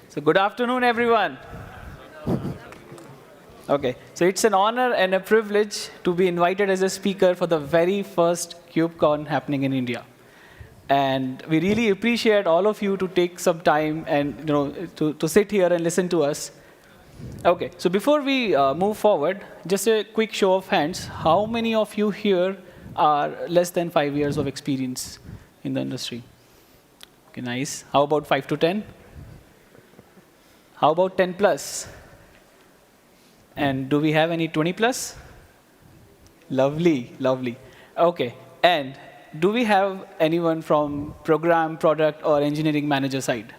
So good afternoon, everyone. Okay, so it's an honor and a privilege to be invited as a speaker for the very first KubeCon happening in India. And we really appreciate all of you to take some time and to sit here and listen to us. Okay, so before we move forward, just a quick show of hands. How many of you here are less than 5 years of experience in the industry? Okay, nice. How about 5 to 10? How about 10 plus? And do we have any 20 plus? Lovely, lovely. Okay, and do we have anyone from program, product, or engineering manager side?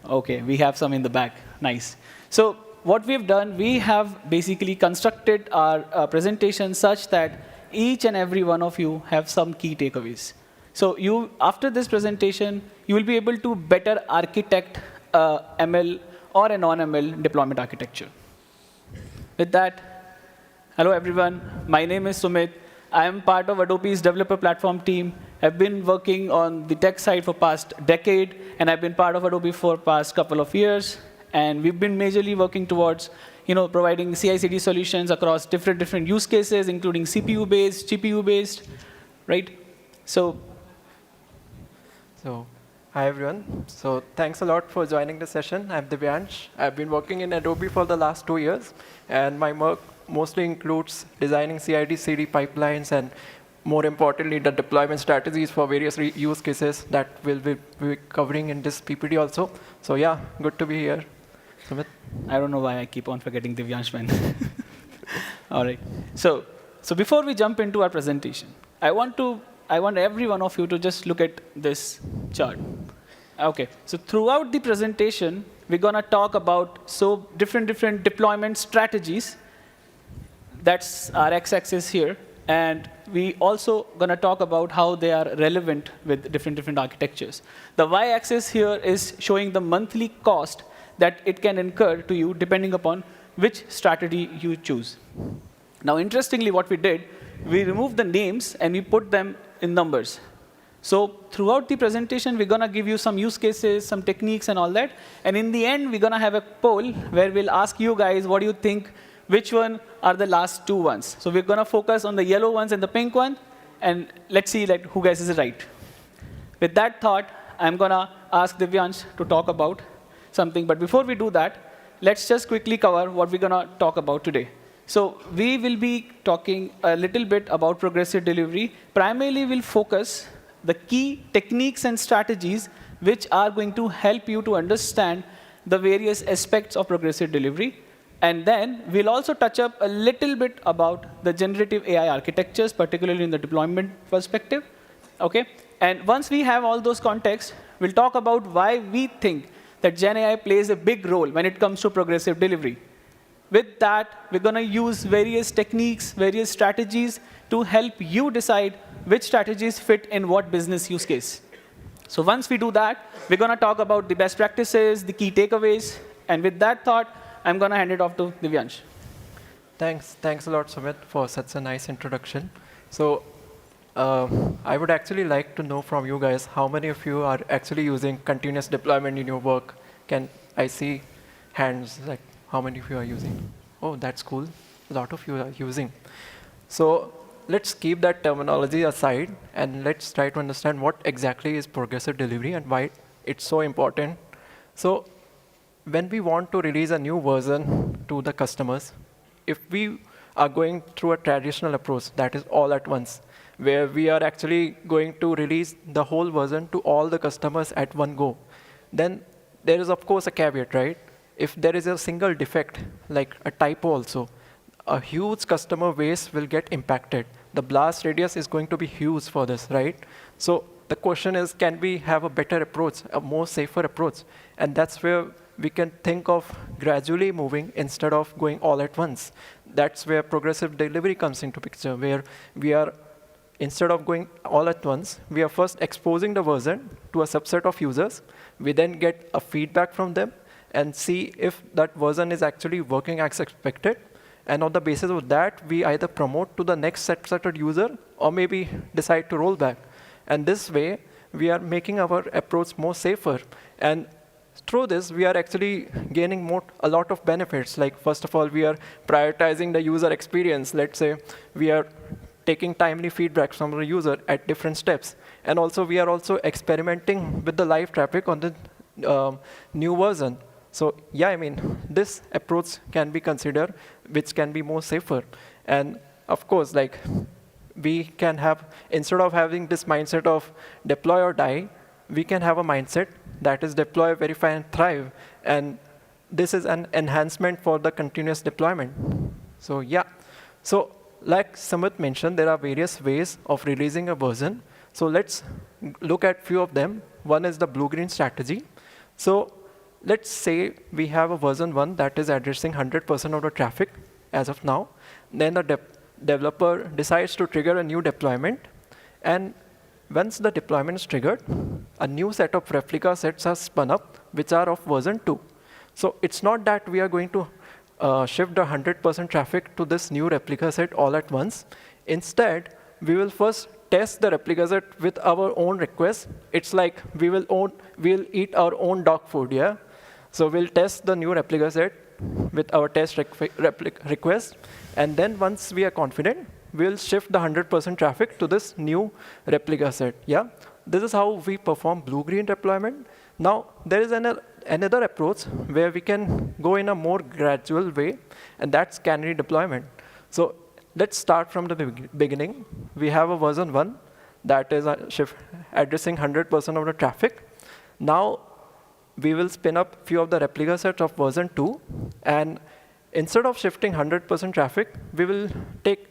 Okay, we have some in the back. Nice. So what we've done, we have basically constructed our presentation such that each and every one of you have some key takeaways. So after this presentation, you will be able to better architect ML or a non-ML deployment architecture. With that, hello everyone. My name is Sumit. I am part of Adobe's developer platform team. I've been working on the tech side for past decade, and I've been part of Adobe for past couple of years. And we've been majorly working towards providing CI/CD solutions across different use cases, including CPU-based, GPU-based, right? So hi everyone. So thanks a lot for joining the session. I'm Divyansh. I've been working in Adobe for the last 2 years, and my work mostly includes designing CI/CD pipelines and, more importantly, the deployment strategies for various use cases that we'll be covering in this PPT also. So yeah, good to be here. Sumit? I don't know why I keep on forgetting Divyansh, man. All right. So before we jump into our presentation, I want every one of you to just look at this chart. Okay. So throughout the presentation, we're going to talk about different deployment strategies. That's our x-axis here. And we also going to talk about how they are relevant with different architectures. The y-axis here is showing the monthly cost that it can incur to you depending upon which strategy you choose. Now, interestingly, what we did, we removed the names and we put them in numbers. So throughout the presentation, we're going to give you some use cases, some techniques, and all that. And in the end, we're going to have a poll where we'll ask you guys, what do you think, which one are the last two ones? So we're going to focus on the yellow ones and the pink one. And let's see who guesses it right. With that thought, I'm going to ask Divyansh to talk about something. But before we do that, let's just quickly cover what we're going to talk about today. So we will be talking a little bit about progressive delivery. Primarily, we'll focus the key techniques and strategies which are going to help you to understand the various aspects of progressive delivery. And then we'll also touch up a little bit about the generative AI architectures, particularly in the deployment perspective. Okay? And once we have all those contexts, we'll talk about why we think that GenAI plays a big role when it comes to progressive delivery. With that, we're going to use various techniques, various strategies to help you decide which strategies fit in what business use case. So once we do that, we're going to talk about the best practices, the key takeaways. And with that thought, I'm going to hand it off to Divyansh. Thanks a lot, Sumit, for such a nice introduction. So I would actually like to know from you guys how many of you are actually using continuous deployment in your work. Can I see hands? Like, how many of you are using? Oh, that's cool. A lot of you are using. So let's keep that terminology aside, and let's try to understand what exactly is progressive delivery and why it's so important. So when we want to release a new version to the customers, if we are going through a traditional approach, that is all at once, where we are actually going to release the whole version to all the customers at one go, then there is, of course, a caveat, right? If there is a single defect, like a typo also, a huge customer base will get impacted. The blast radius is going to be huge for this, right? So the question is, can we have a better approach, a more safer approach? And that's where we can think of gradually moving instead of going all at once. That's where progressive delivery comes into picture, where we are, instead of going all at once, we are first exposing the version to a subset of users. We then get a feedback from them and see if that version is actually working as expected. And on the basis of that, we either promote to the next subset user or maybe decide to roll back. And this way, we are making our approach more safer. And through this, we are actually gaining a lot of benefits. Like, first of all, we are prioritizing the user experience. Let's say we are taking timely feedback from the user at different steps. And also, we are also experimenting with the live traffic on the new version. So yeah, I mean, this approach can be considered, which can be more safer. And of course, like, we can have, instead of having this mindset of deploy or die, we can have a mindset that is deploy, verify, and thrive. And this is an enhancement for the continuous deployment. So yeah. So like Sumit mentioned, there are various ways of releasing a version. So let's look at few of them. One is the blue-green strategy. So let's say we have a version 1 that is addressing 100% of the traffic as of now. Then the developer decides to trigger a new deployment. And once the deployment is triggered, a new set of replica sets are spun up, which are of version 2. So it's not that we are going to shift the 100% traffic to this new replica set all at once. Instead, we will first test the replica set with our own requests. It's like we'll eat our own dog food, yeah? So we'll test the new replica set with our test request. And then once we are confident, we'll shift the 100% traffic to this new replica set, yeah? This is how we perform blue-green deployment. Now, there is another approach where we can go in a more gradual way, and that's canary deployment. So let's start from the beginning. We have a version 1 that is addressing 100% of the traffic. Now, we will spin up few of the replica sets of version 2, and instead of shifting 100% traffic, we will take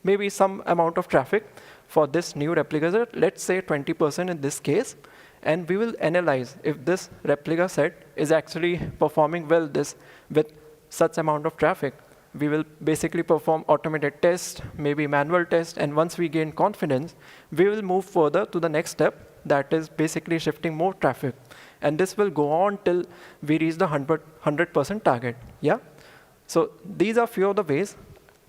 maybe some amount of traffic for this new replica set, let's say 20% in this case, and we will analyze if this replica set is actually performing well with such amount of traffic. We will basically perform automated tests, maybe manual tests, and once we gain confidence, we will move further to the next step, that is basically shifting more traffic. And this will go on till we reach the 100% target, yeah? So these are few of the ways.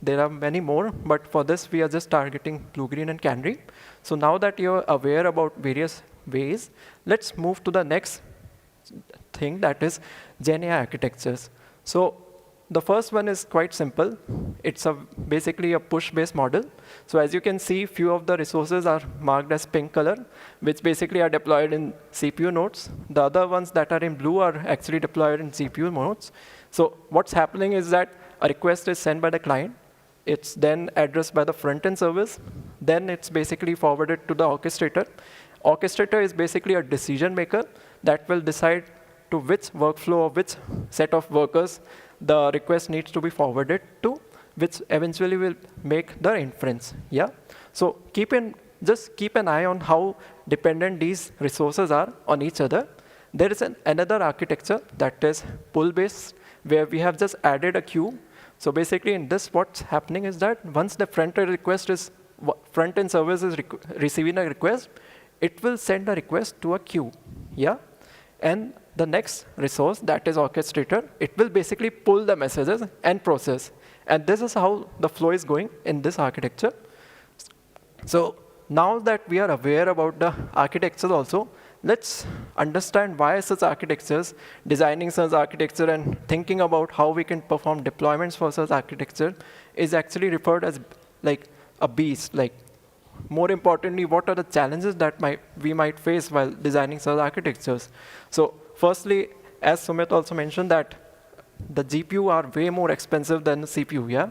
There are many more, but for this, we are just targeting blue-green and canary. So now that you're aware about various ways, let's move to the next thing, that is GenAI architectures. So the first one is quite simple. It's basically a push-based model. So as you can see, few of the resources are marked as pink color, which basically are deployed in CPU nodes. The other ones that are in blue are actually deployed in GPU nodes. So what's happening is that a request is sent by the client. It's then addressed by the front-end service. Then it's basically forwarded to the orchestrator. Orchestrator is basically a decision maker that will decide to which workflow or which set of workers the request needs to be forwarded to, which eventually will make the inference, yeah? So just keep an eye on how dependent these resources are on each other. There is another architecture that is pull-based, where we have just added a queue. So basically, in this, what's happening is that once the front-end service is receiving a request, it will send a request to a queue, yeah? And the next resource, that is orchestrator, it will basically pull the messages and process. And this is how the flow is going in this architecture. So now that we are aware about the architectures also, let's understand why such architectures, designing such architecture and thinking about how we can perform deployments for such architecture is actually referred as like a beast. Like, more importantly, what are the challenges that we might face while designing such architectures? So firstly, as Sumit also mentioned, that the GPU are way more expensive than the CPU, yeah?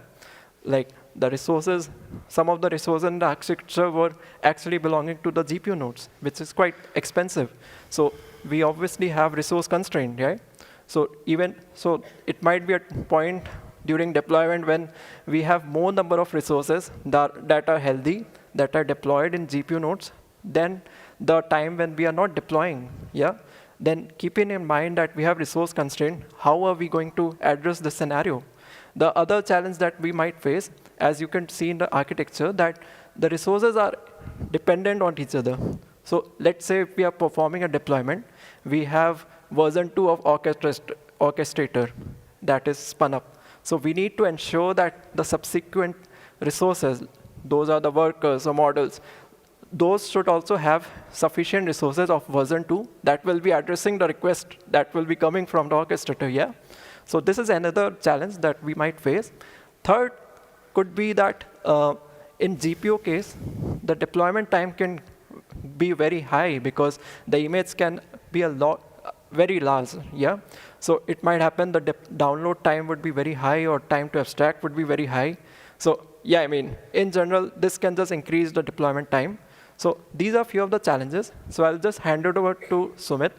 Like, the resources, some of the resources in the architecture were actually belonging to the GPU nodes, which is quite expensive. So we obviously have resource constraint, right? So it might be a point during deployment when we have more number of resources that are healthy, that are deployed in GPU nodes, than the time when we are not deploying, yeah? Then keeping in mind that we have resource constraint, how are we going to address this scenario? The other challenge that we might face, as you can see in the architecture, that the resources are dependent on each other. So let's say if we are performing a deployment, we have version 2 of orchestrator that is spun up. So we need to ensure that the subsequent resources, those are the workers or models, those should also have sufficient resources of version 2 that will be addressing the request that will be coming from the orchestrator, yeah? So this is another challenge that we might face. Third could be that in GPU case, the deployment time can be very high because the image can be very large, yeah? So it might happen the download time would be very high or time to abstract would be very high. So yeah, I mean, in general, this can just increase the deployment time. So these are few of the challenges. So I'll just hand it over to Sumit,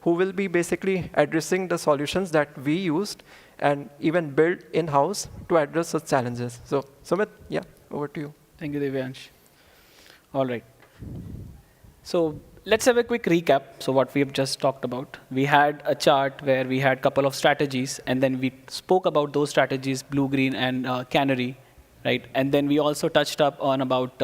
who will be basically addressing the solutions that we used and even built in-house to address such challenges. So Sumit, yeah, over to you. Thank you, Divyansh. All right. So let's have a quick recap. So what we have just talked about. We had a chart where we had a couple of strategies, and then we spoke about those strategies, blue, green, and canary, right? And then we also touched up on about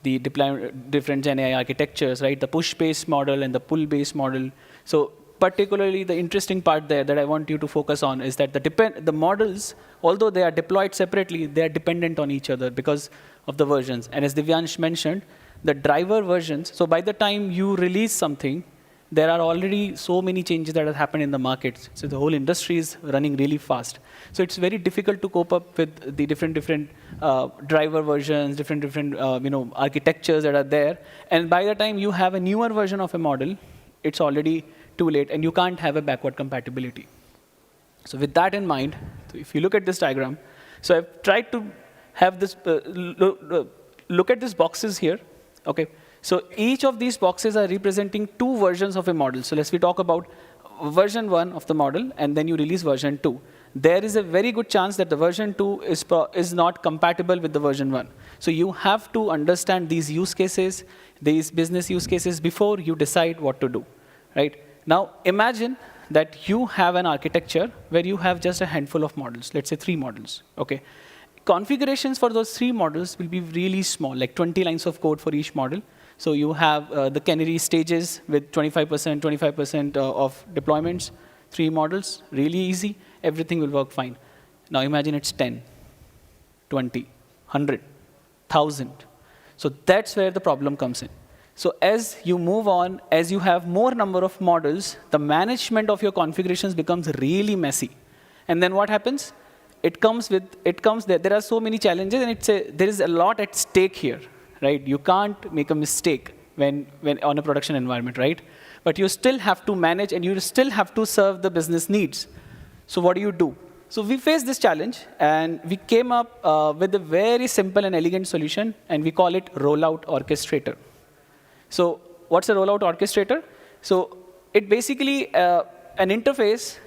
the different GenAI architectures, right? The push-based model and the pull-based model. So particularly the interesting part there that I want you to focus on is that the models, although they are deployed separately, they are dependent on each other because of the versions. And as Divyansh mentioned, the driver versions, so by the time you release something, there are already so many changes that have happened in the market. So the whole industry is running really fast. So it's very difficult to cope up with the different driver versions, different architectures that are there. And by the time you have a newer version of a model, it's already too late, and you can't have a backward compatibility. So with that in mind, so if you look at this diagram, so I've tried to have this, look at these boxes here. Okay, so each of these boxes are representing two versions of a model. So let's talk about version 1 of the model, and then you release version 2. There is a very good chance that the version 2 is not compatible with the version 1. So you have to understand these use cases, these business use cases before you decide what to do, right? Now imagine that you have an architecture where you have just a handful of models, let's say 3 models, okay? Configurations for those 3 models will be really small, like 20 lines of code for each model. So you have the canary stages with 25% of deployments, 3 models, really easy. Everything will work fine. Now imagine it's 10, 20, 100, 1,000. So that's where the problem comes in. So as you move on, as you have more number of models, the management of your configurations becomes really messy. And then what happens? There are so many challenges, and there is a lot at stake here, right? You can't make a mistake when on a production environment, right? But you still have to manage, and you still have to serve the business needs. So what do? So we faced this challenge, and we came up with a very simple and elegant solution, and we call it rollout orchestrator. So what's a rollout orchestrator? So it basically an interface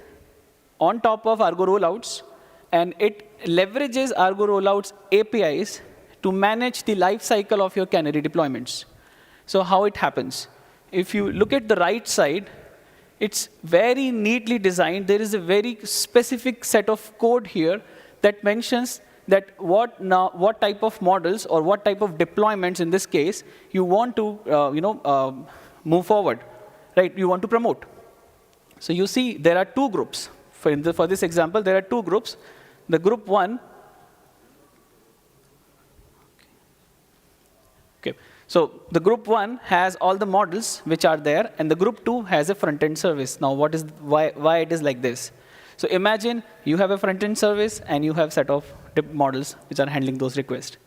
on top of Argo rollouts, and it leverages Argo rollouts APIs to manage the life cycle of your canary deployments. So how it happens? If you look at the right side, it's very neatly designed. There is a very specific set of code here that mentions that what type of models or what type of deployments, in this case, you want to move forward, right? You want to promote. So you see there are 2 groups. For this example, there are 2 groups. The group 1, okay. So the group 1 has all the models which are there, and the group 2 has a front-end service. Now, why it is like this? So imagine you have a front-end service, and you have a set of models which are handling those requests.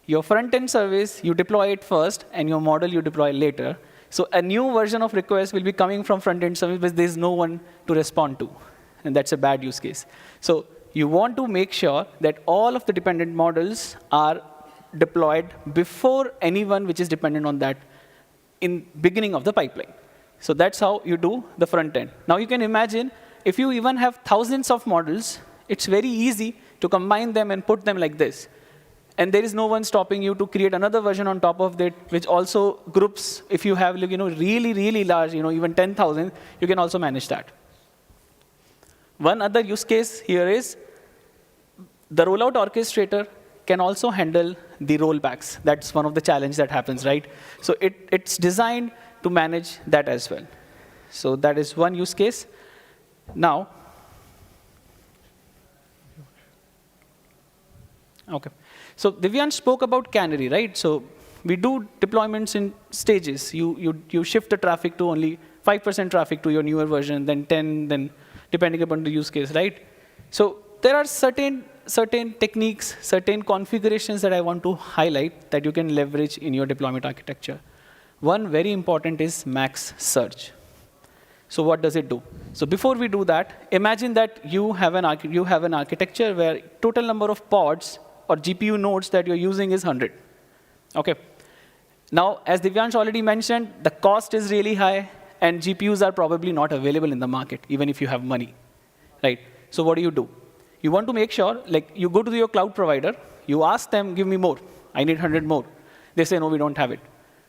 Your front-end service, you deploy it first, and your model you deploy later. So a new version of request will be coming from front-end service, but there's no one to respond to, and that's a bad use case. So you want to make sure that all of the dependent models are deployed before anyone which is dependent on that in beginning of the pipeline. So that's how you do the front end. Now you can imagine if you even have thousands of models, it's very easy to combine them and put them like this. And there is no one stopping you to create another version on top of that, which also groups, if you have really large, even 10,000, you can also manage that. One other use case here is the rollout orchestrator can also handle the rollbacks. That's one of the challenges that happens, right? So it's designed to manage that as well. So that is one use case. Now, okay. So Divyansh spoke about canary, right? So we do deployments in stages. You shift the traffic to only 5% traffic to your newer version, then 10, then depending upon the use case, right? So there are certain techniques, certain configurations that I want to highlight that you can leverage in your deployment architecture. One very important is max surge. So what does it do? So before we do that, imagine that you have an architecture where total number of pods or GPU nodes that you're using is 100. Okay. Now, as Divyansh already mentioned, the cost is really high, and GPUs are probably not available in the market, even if you have money, right? So what do? You want to make sure, like, you go to your cloud provider, you ask them, give me more. I need 100 more. They say, no, we don't have it.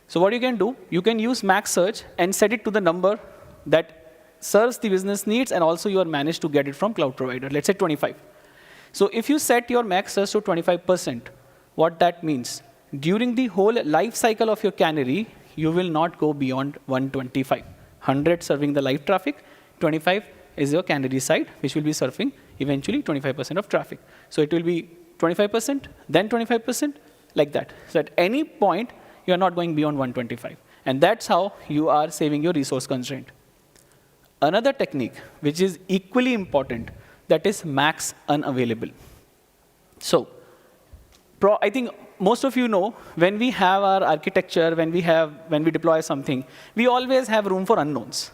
So what you can do, you can use max surge and set it to the number that serves the business needs, and also you are managed to get it from cloud provider. Let's say 25. So if you set your max surge to 25%, what that means, during the whole life cycle of your canary, you will not go beyond 125. 100 serving the live traffic, 25 is your canary side, which will be serving eventually 25% of traffic. So it will be 25%, then 25%, like that. So at any point, you are not going beyond 125. And that's how you are saving your resource constraint. Another technique, which is equally important, that is max unavailable. So I think most of you know, when we have our architecture, when we deploy something, we always have room for unknowns.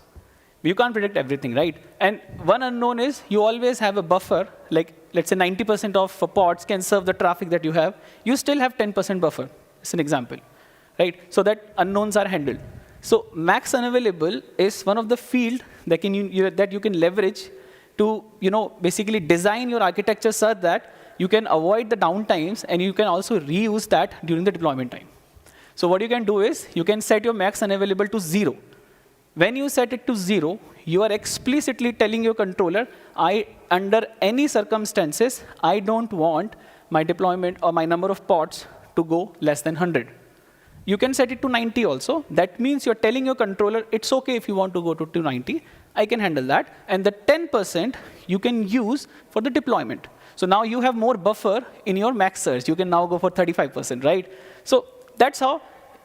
You can't predict everything, right? And one unknown is you always have a buffer, like let's say 90% of pods can serve the traffic that you have. You still have 10% buffer. It's an example, right? So that unknowns are handled. So max unavailable is one of the field that you can leverage to basically design your architecture such that you can avoid the downtimes, and you can also reuse that during the deployment time. So what you can do is you can set your max unavailable to 0. When you set it to 0, you are explicitly telling your controller, under any circumstances, I don't want my deployment or my number of pods to go less than 100. You can set it to 90 also. That means you're telling your controller, it's OK if you want to go to 90. I can handle that. And the 10% you can use for the deployment. So now you have more buffer in your max surge. You can now go for 35%, right? So that's how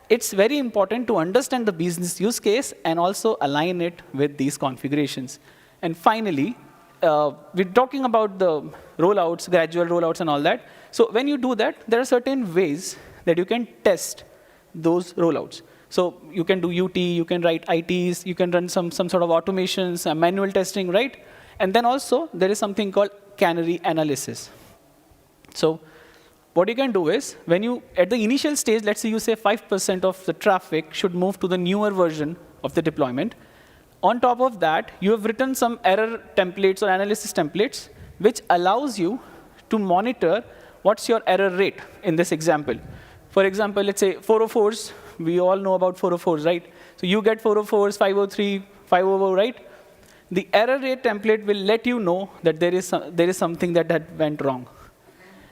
it's very important to understand the business use case and also align it with these configurations. And finally, we're talking about the rollouts, gradual rollouts and all that. So when you do that, there are certain ways that you can test those rollouts. So you can do UT, you can write ITs, you can run some sort of automations, manual testing, right? And then also, there is something called canary analysis. So what you can do is, at the initial stage, let's say you say 5% of the traffic should move to the newer version of the deployment. On top of that, you have written some error templates or analysis templates, which allows you to monitor what's your error rate in this example. For example, let's say 404s. We all know about 404s, right? So you get 404s, 503, 500, right? The error rate template will let you know that there is something that went wrong.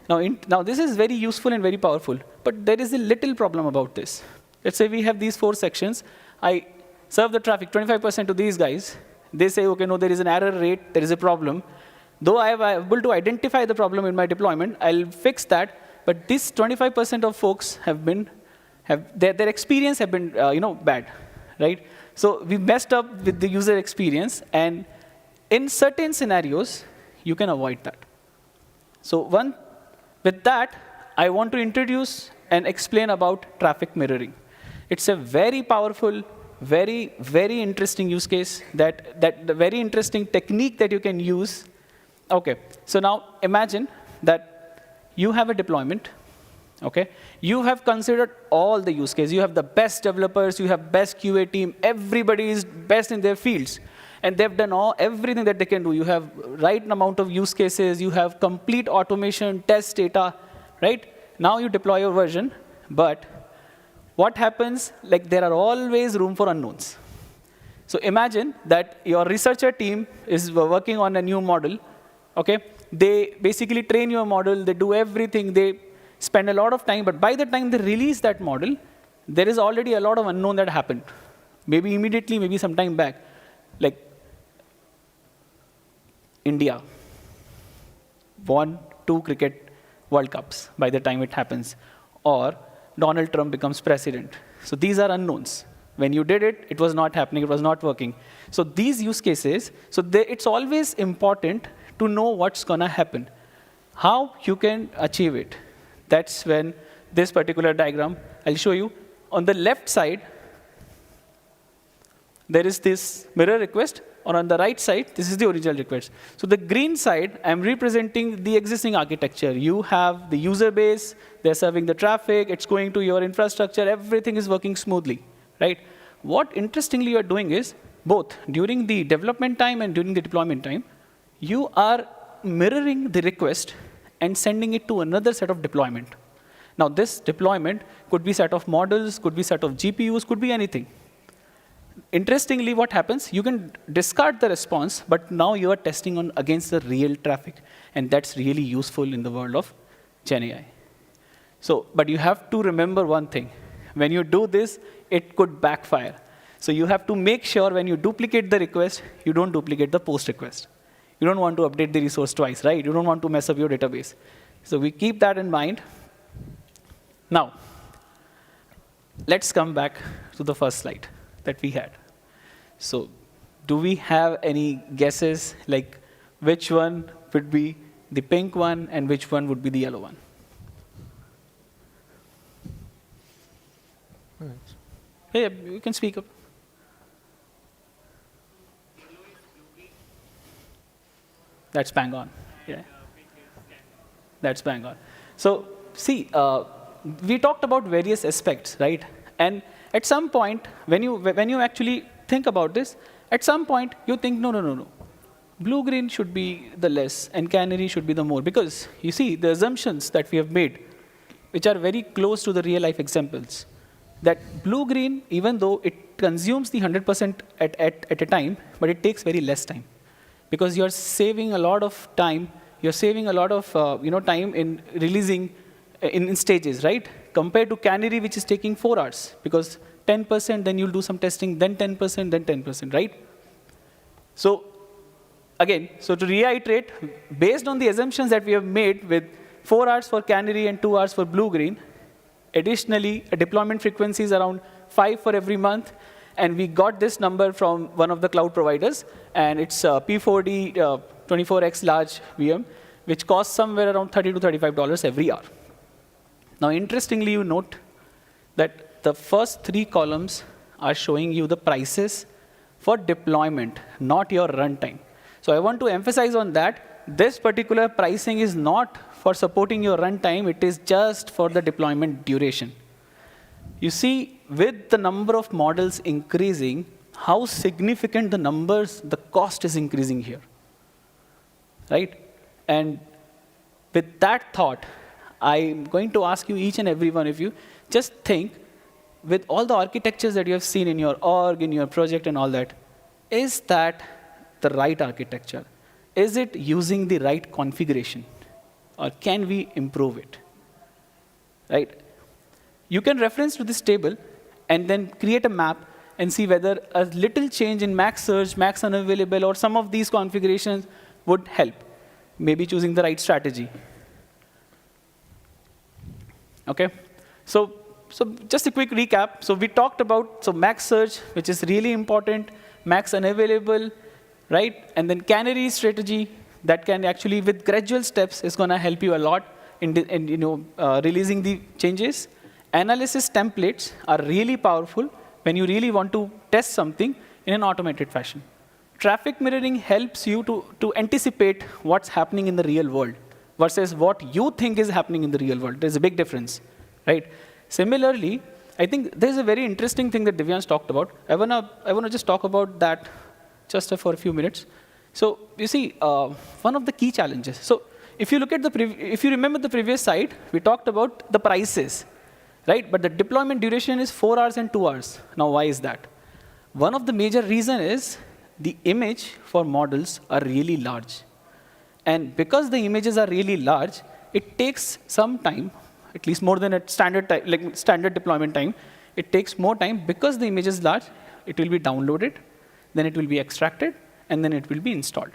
Now this is very useful and very powerful, but there is a little problem about this. Let's say we have these 4 sections. I serve the traffic 25% to these guys. They say, OK, no, there is an error rate, there is a problem. Though I am able to identify the problem in my deployment, I'll fix that. But this 25% of folks their experience have been bad, right? So we messed up with the user experience, and in certain scenarios, you can avoid that. So with that, I want to introduce and explain about traffic mirroring. It's a very powerful, very, very interesting use case, the very interesting technique that you can use. OK, so now imagine that you have a deployment. Okay, you have considered all the use cases. You have the best developers, you have best QA team, everybody is best in their fields. And they've done everything that they can do. You have right amount of use cases, you have complete automation, test data, right? Now you deploy your version, but what happens, like there are always room for unknowns. So imagine that your researcher team is working on a new model, okay? They basically train your model, they do everything, they spend a lot of time, but by the time they release that model, there is already a lot of unknown that happened. Maybe immediately, maybe some time back. Like India won 2 cricket World Cups by the time it happens. Or Donald Trump becomes president. So these are unknowns. When you did it, it was not happening, it was not working. So these use cases, it's always important to know what's going to happen, how you can achieve it. That's when this particular diagram, I'll show you. On the left side, there is this mirror request, or on the right side, this is the original request. So the green side, I'm representing the existing architecture. You have the user base, they're serving the traffic, it's going to your infrastructure, everything is working smoothly, right? What interestingly you're doing is, both during the development time and during the deployment time, you are mirroring the request and sending it to another set of deployment. Now this deployment could be set of models, could be set of GPUs, could be anything. Interestingly, what happens, you can discard the response, but now you are testing against the real traffic. And that's really useful in the world of GenAI. So, but you have to remember one thing. When you do this, it could backfire. So you have to make sure when you duplicate the request, you don't duplicate the post request. You don't want to update the resource twice, right? You don't want to mess up your database. So we keep that in mind. Now, let's come back to the first slide that we had. So do we have any guesses, like which one would be the pink one and which one would be the yellow one? Yeah, you can speak up. That's bang on. Yeah. That's bang on. So see, we talked about various aspects, right? And at some point, when you actually think about this, at some point you think, no. Blue-green should be the less, and canary should be the more. Because you see, the assumptions that we have made, which are very close to the real-life examples, that blue-green, even though it consumes the 100% at a time, but it takes very less time. Because you're saving a lot of time, you're saving a lot of time in releasing in stages, right? Compared to canary, which is taking 4 hours. Because 10%, then you'll do some testing, then 10%, then 10%, right? So again, so to reiterate, based on the assumptions that we have made with 4 hours for canary and 2 hours for blue-green, additionally, a deployment frequency is around 5 for every month. And we got this number from one of the cloud providers. And it's P4D 24x large VM, which costs somewhere around $30 to $35 every hour. Now, interestingly, you note that the first 3 columns are showing you the prices for deployment, not your runtime. So I want to emphasize on that. This particular pricing is not for supporting your runtime. It is just for the deployment duration. You see, with the number of models increasing, how significant the cost is increasing here, right? And with that thought, I'm going to ask you, each and every one of you, just think, with all the architectures that you have seen in your org, in your project and all that, is that the right architecture? Is it using the right configuration? Or can we improve it, right? You can reference to this table and then create a map and see whether a little change in max surge, max unavailable, or some of these configurations would help. Maybe choosing the right strategy. Okay? So just a quick recap. So we talked about max surge, which is really important, max unavailable, right? And then canary strategy that can actually, with gradual steps, is going to help you a lot in releasing the changes. Analysis templates are really powerful when you really want to test something in an automated fashion. Traffic mirroring helps you to anticipate what's happening in the real world versus what you think is happening in the real world. There's a big difference, right? Similarly, I think there's a very interesting thing that Divyansh talked about. I wanna just talk about that just for a few minutes. So you see, one of the key challenges. So if you look at if you remember the previous slide, we talked about the prices, right? But the deployment duration is 4 hours and 2 hours. Now, why is that? One of the major reasons is the image for models are really large. And because the images are really large, it takes some time, at least more than a standard time, like standard deployment time. It takes more time because the image is large. It will be downloaded, then it will be extracted, and then it will be installed.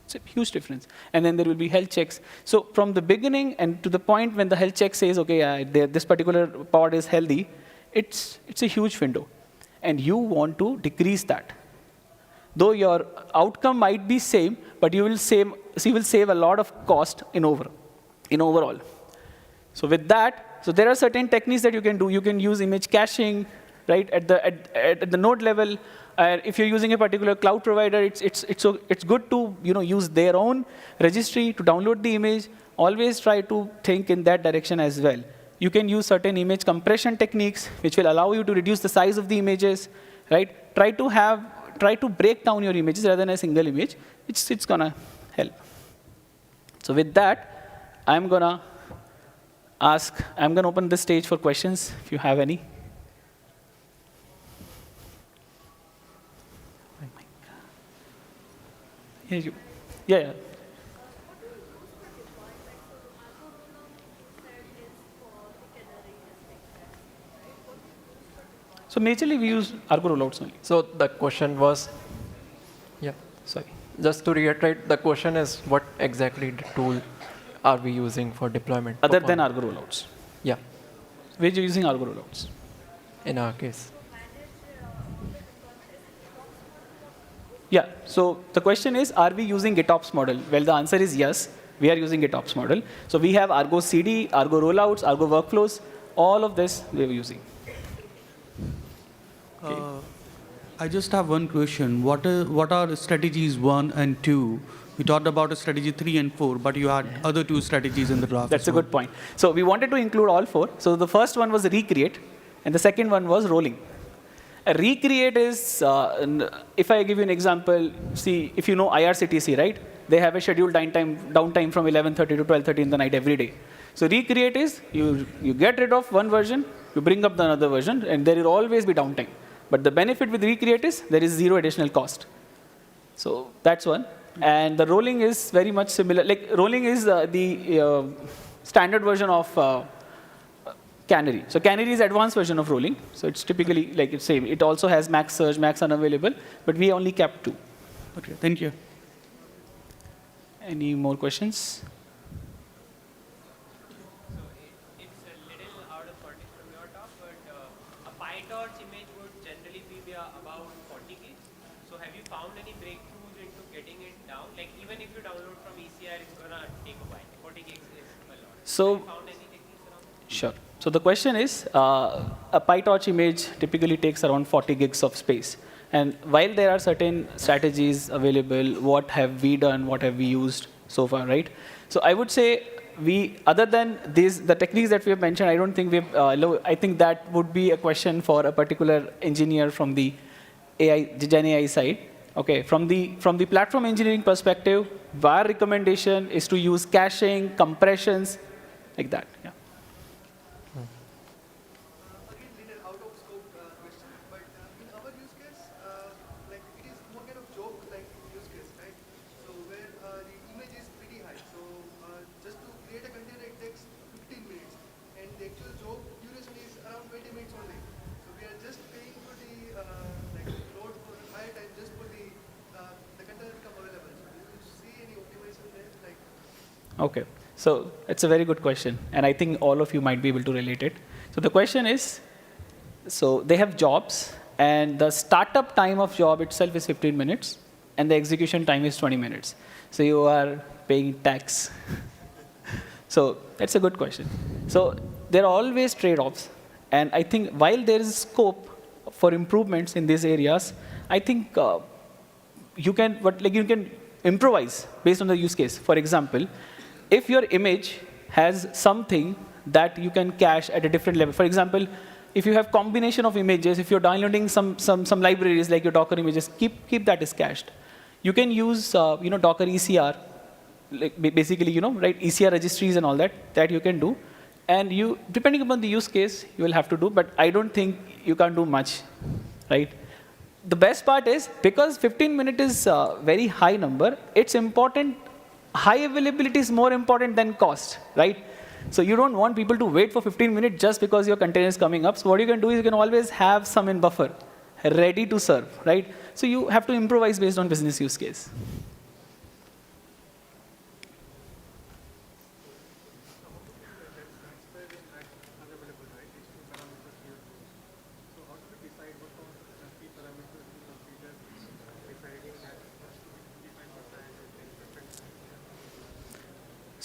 It's a huge difference. And then there will be health checks. So from the beginning and to the point when the health check says, okay, this particular pod is healthy, it's a huge window. And you want to decrease that. Though your outcome might be same, but you will save a lot of cost in overall. So with that, so there are certain techniques that you can do. You can use image caching, right, at the node level. If you're using a particular cloud provider, it's good to use their own registry to download the image. Always try to think in that direction as well. You can use certain image compression techniques, which will allow you to reduce the size of the images, right? Try to break down your images rather than a single image. It's gonna help. So with that, I'm gonna open the stage for questions if you have any. Yeah. So majorly we use Argo rollouts only. So the question was, yeah, sorry. Just to reiterate, the question is what exactly the tool are we using for deployment? Other than Argo rollouts. Yeah. We're using Argo rollouts. In our case. Yeah, so the question is, are we using GitOps model? Well, the answer is yes, we are using GitOps model. So we have Argo CD, Argo rollouts, Argo workflows, all of this we are using. Okay. I just have one question. What are strategies 1 and 2? We talked about strategy 3 and 4, but you had other 2 strategies in the draft. That's a good point. So we wanted to include all 4. So the first one was recreate, and the second one was rolling. A recreate is, if I give you an example, see, if you know IRCTC, right? They have a scheduled downtime from 11:30 to 12:30 in the night every day. So recreate is, you get rid of one version, you bring up the another version, and there will always be downtime. But the benefit with recreate is, there is 0 additional cost. So that's one. And the rolling is very much similar. Like, rolling is the standard version of Canary. So Canary is advanced version of rolling. So it's typically like it's same. It also has max surge, max unavailable, but we only kept 2. Okay, thank you. Any more questions? So it's a little out of context from your talk, but a PyTorch image would generally be about 40 gigs. So have you found any breakthroughs into getting it down? Like even if you download from ECR, it's gonna take a while. 40 gigs is a lot. So, have you found any techniques around that? Sure. So the question is, a PyTorch image typically takes around 40 gigs of space. And while there are certain strategies available, what have we done, what have we used so far, right? So I would say other than the techniques that we have mentioned, I don't think I think that would be a question for a particular engineer from the GenAI side. Okay, from the platform engineering perspective, our recommendation is to use caching, compressions, like that. Yeah. Okay, so it's a very good question, and I think all of you might be able to relate it. So the question is, so they have jobs, and the startup time of job itself is 15 minutes, and the execution time is 20 minutes. So you are paying tax. So that's a good question. So there are always trade-offs, and I think while there is scope for improvements in these areas, I think you can improvise based on the use case. For example, if your image has something that you can cache at a different level. For example, if you have combination of images, if you're downloading some libraries like your Docker images, keep that as cached. You can use Docker ECR, like basically right, ECR registries and all that you can do. And depending upon the use case, you will have to do, but I don't think you can do much, right? The best part is, because 15 minutes is a very high number, it's important. High availability is more important than cost, right? So you don't want people to wait for 15 minutes just because your container is coming up. So what you can do is you can always have some in buffer, ready to serve, right? So you have to improvise based on business use case.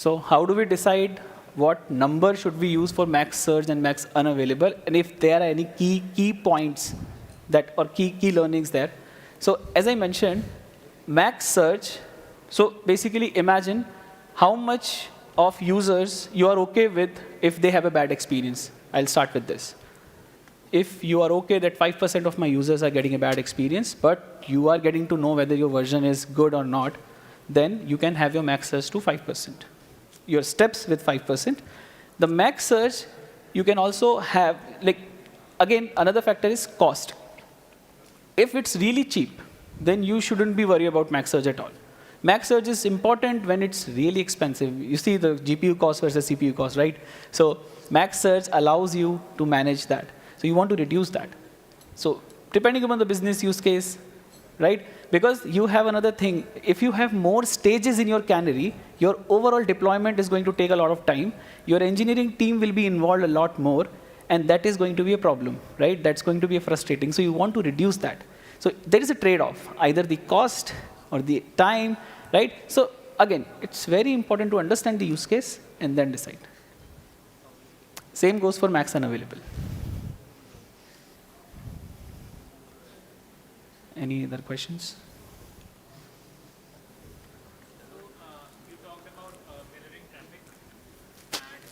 So how do we decide what number should we use for max surge and max unavailable, and if there are any key points that or key learnings there? So as I mentioned, max surge. So basically, imagine how much of users you are okay with if they have a bad experience. I'll start with this. If you are okay that 5% of my users are getting a bad experience, but you are getting to know whether your version is good or not, then you can have your max surge to 5%. Your steps with 5%. The max surge, you can also have, like, again, another factor is cost. If it's really cheap, then you shouldn't be worried about max surge at all. Max surge is important when it's really expensive. You see the GPU cost versus CPU cost, right? So max surge allows you to manage that. So you want to reduce that. So depending upon the business use case, right? Because you have another thing. If you have more stages in your canary, your overall deployment is going to take a lot of time. Your engineering team will be involved a lot more, and that is going to be a problem, right? That's going to be frustrating. So you want to reduce that. So there is a trade-off, either the cost or the time, right? So again, it's very important to understand the use case and then decide. Same goes for max unavailable. Any other questions? So you talked about mirroring traffic, and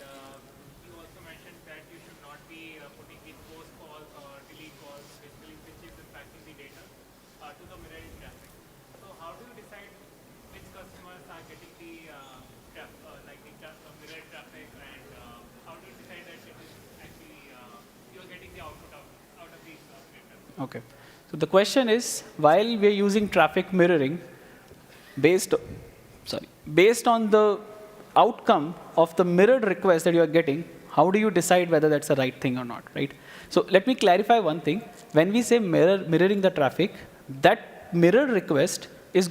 you also mentioned that you should not be putting the post calls or delete calls, basically, which is impacting the data, to the mirroring traffic. So how do you decide which customers are getting the mirrored traffic, and how do you decide that it is actually you are getting the output out of these mirrored traffic? Okay. So the question is, while we're using traffic mirroring, based on the outcome of the mirrored request that you are getting, how do you decide whether that's the right thing or not, right? So let me clarify one thing. When we say mirroring the traffic, that mirror request is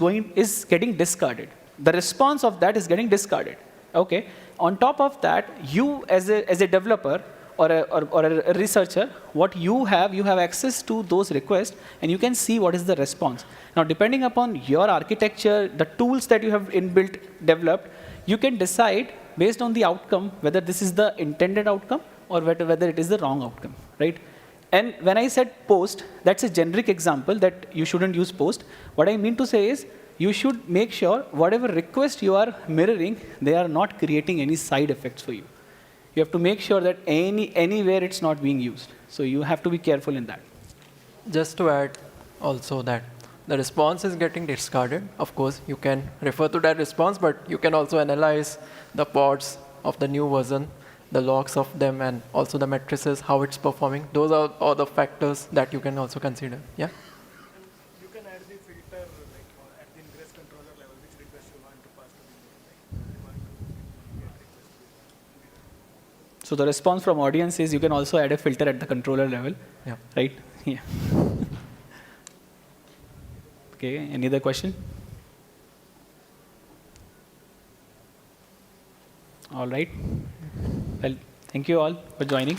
getting discarded. The response of that is getting discarded. Okay. On top of that, you as a developer or a researcher, what you have access to those requests, and you can see what is the response. Now, depending upon your architecture, the tools that you have inbuilt, developed, you can decide based on the outcome whether this is the intended outcome or whether it is the wrong outcome, right? And when I said post, that's a generic example that you shouldn't use post. What I mean to say is, you should make sure whatever request you are mirroring, they are not creating any side effects for you. You have to make sure that anywhere it's not being used. So you have to be careful in that. Just to add also that the response is getting discarded. Of course, you can refer to that response, but you can also analyze the pods of the new version, the logs of them, and also the matrices, how it's performing. Those are all the factors that you can also consider. Yeah? You can add the filter at the ingress controller level, which request you want to pass to the mirror. You want to get request to mirror. So the response from audience is you can also add a filter at the controller level, Yeah. right? Yeah. Okay, any other question? All right. Well, thank you all for joining.